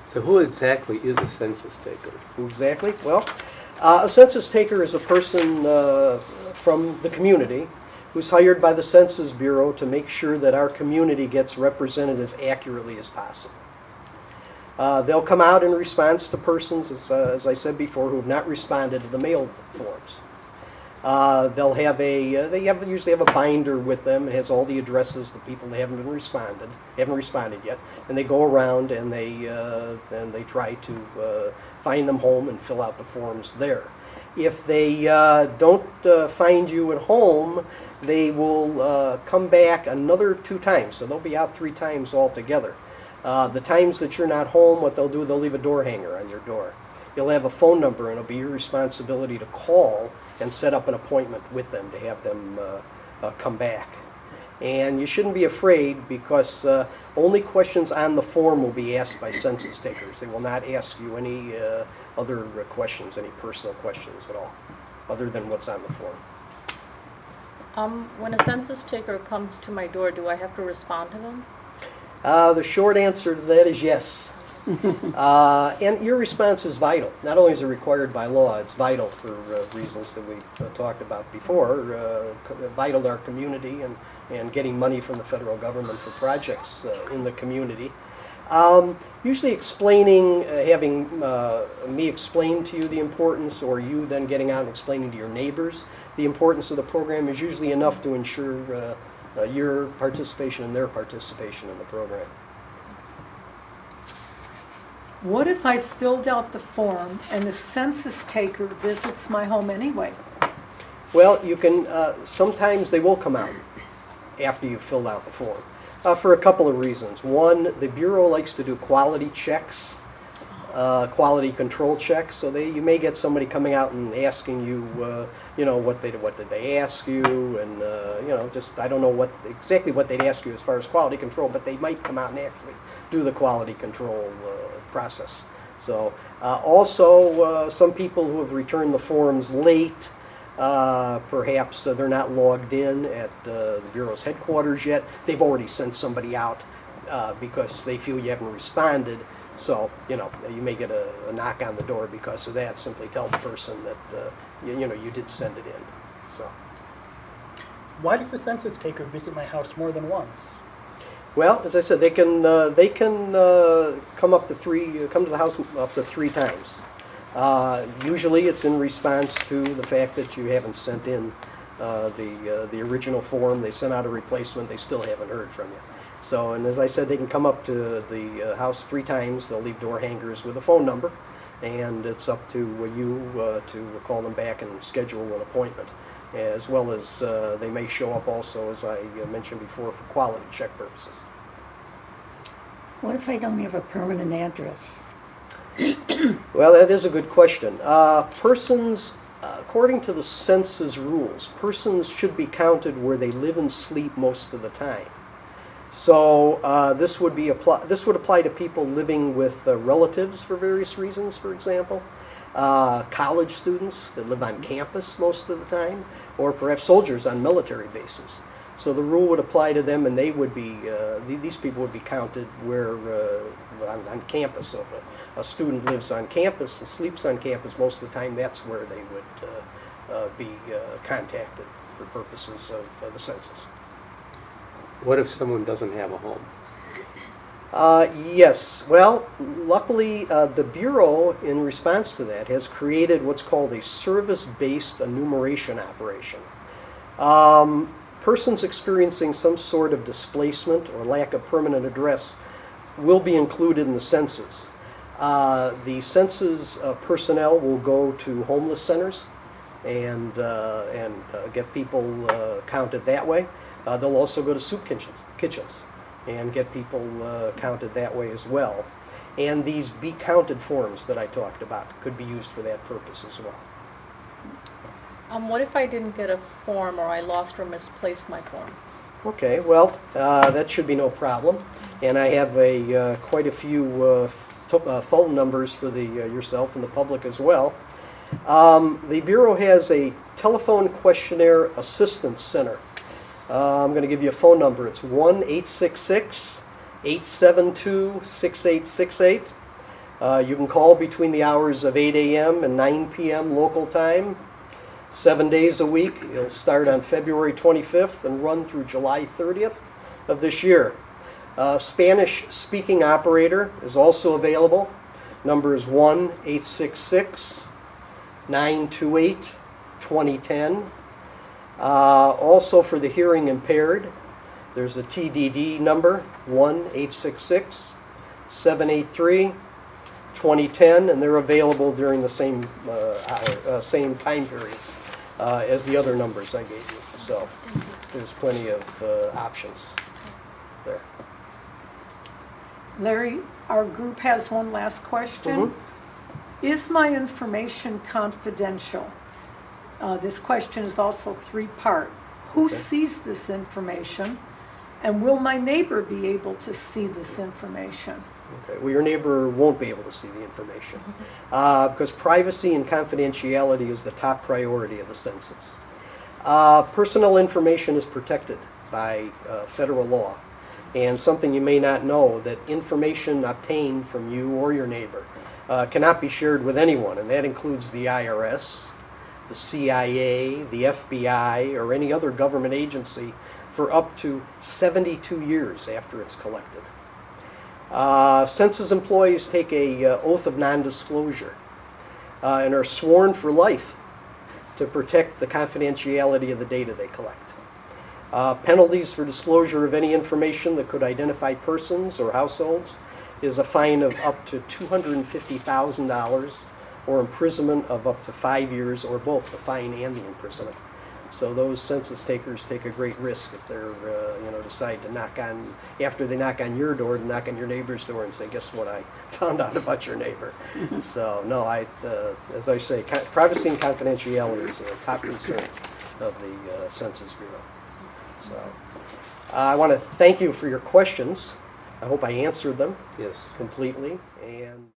So who exactly is a census taker? Who exactly? Well, a census taker is a person from the community who's hired by the Census Bureau to make sure that our community gets represented as accurately as possible. They'll come out in response to persons, as I said before, who have not responded to the mailed forms. They'll have they usually have a binder with them. It has all the addresses, the people that haven't responded yet, and they go around and they try to find them home and fill out the forms there. If they don't find you at home, they will come back another 2 times, so they'll be out 3 times altogether. The times that you're not home, what they'll do, they'll leave a door hanger on your door. You'll have a phone number, and it'll be your responsibility to call and set up an appointment with them to have them come back. And you shouldn't be afraid, because only questions on the form will be asked by census takers. They will not ask you any other questions, any personal questions at all, other than what's on the form. When a census taker comes to my door, do I have to respond to them? The short answer to that is yes. And your response is vital. Not only is it required by law, it's vital for reasons that we've talked about before, vital to our community and getting money from the federal government for projects in the community. Usually explaining, having me explain to you the importance, or you then getting out and explaining to your neighbors the importance of the program is usually enough to ensure your participation and their participation in the program. What if I filled out the form and the census taker visits my home anyway? Well, you can, sometimes they will come out after you've filled out the form for a couple of reasons. One, the Bureau likes to do quality checks, quality control checks, so you may get somebody coming out and asking you, what did they ask you, and just I don't know exactly what they'd ask you as far as quality control, but they might come out and actually do the quality control process. So also some people who have returned the forms late, perhaps they're not logged in at the Bureau's headquarters yet. They've already sent somebody out because they feel you haven't responded. So, you may get a knock on the door because of that. Simply tell the person that, you did send it in. So. Why does the census taker visit my house more than once? Well, as I said, they can come to the house up to 3 times. Usually it's in response to the fact that you haven't sent in the original form. They sent out a replacement. They still haven't heard from you. So, and as I said, they can come up to the house 3 times. They'll leave door hangers with a phone number, and it's up to you to call them back and schedule an appointment, as well as they may show up also, as I mentioned before, for quality check purposes. What if I don't have a permanent address? Well, that is a good question. Persons, according to the census rules, persons should be counted where they live and sleep most of the time. So this would apply to people living with relatives for various reasons, for example, college students that live on campus most of the time, or perhaps soldiers on military bases. So the rule would apply to them, and they would be these people would be counted where on campus. So if a student lives on campus and sleeps on campus most of the time, that's where they would be contacted for purposes of the census. What if someone doesn't have a home? Yes. Well, luckily, the Bureau, in response to that, has created what's called a service-based enumeration operation. Persons experiencing some sort of displacement or lack of permanent address will be included in the census. The census personnel will go to homeless centers and get people counted that way. They'll also go to soup kitchens and get people counted that way as well. And these Be Counted forms that I talked about could be used for that purpose as well. What if I didn't get a form, or I lost or misplaced my form? Okay, well, that should be no problem. And I have quite a few phone numbers for yourself and the public as well. The Bureau has a telephone questionnaire assistance center. I'm going to give you a phone number. It's 1-866 872-6868. You can call between the hours of 8 a.m. and 9 p.m. local time, 7 days a week. It'll start on February 25th and run through July 30th of this year. Spanish-speaking operator is also available. Number is 1-866-928-2010. Also for the hearing impaired, there's a TDD number, 1-866-783-2010, and they're available during the same time periods as the other numbers I gave you. So there's plenty of options there. Larry, our group has one last question. Is my information confidential? This question is also three-part. Who sees this information? And will my neighbor be able to see this information? Okay. Well, your neighbor won't be able to see the information because privacy and confidentiality is the top priority of the census. Personal information is protected by federal law. And something you may not know, that information obtained from you or your neighbor cannot be shared with anyone, and that includes the IRS, the CIA, the FBI, or any other government agency for up to 72 years after it's collected. Census employees take a oath of non-disclosure and are sworn for life to protect the confidentiality of the data they collect. Penalties for disclosure of any information that could identify persons or households is a fine of up to $250,000 or imprisonment of up to 5 years, or both the fine and the imprisonment. So those census takers take a great risk if they're, decide to knock on, after they knock on your door, to knock on your neighbor's door and say, guess what, I found out about your neighbor. So no, as I say, privacy and confidentiality is a top concern of the Census Bureau. So I want to thank you for your questions. I hope I answered them Yes. completely. And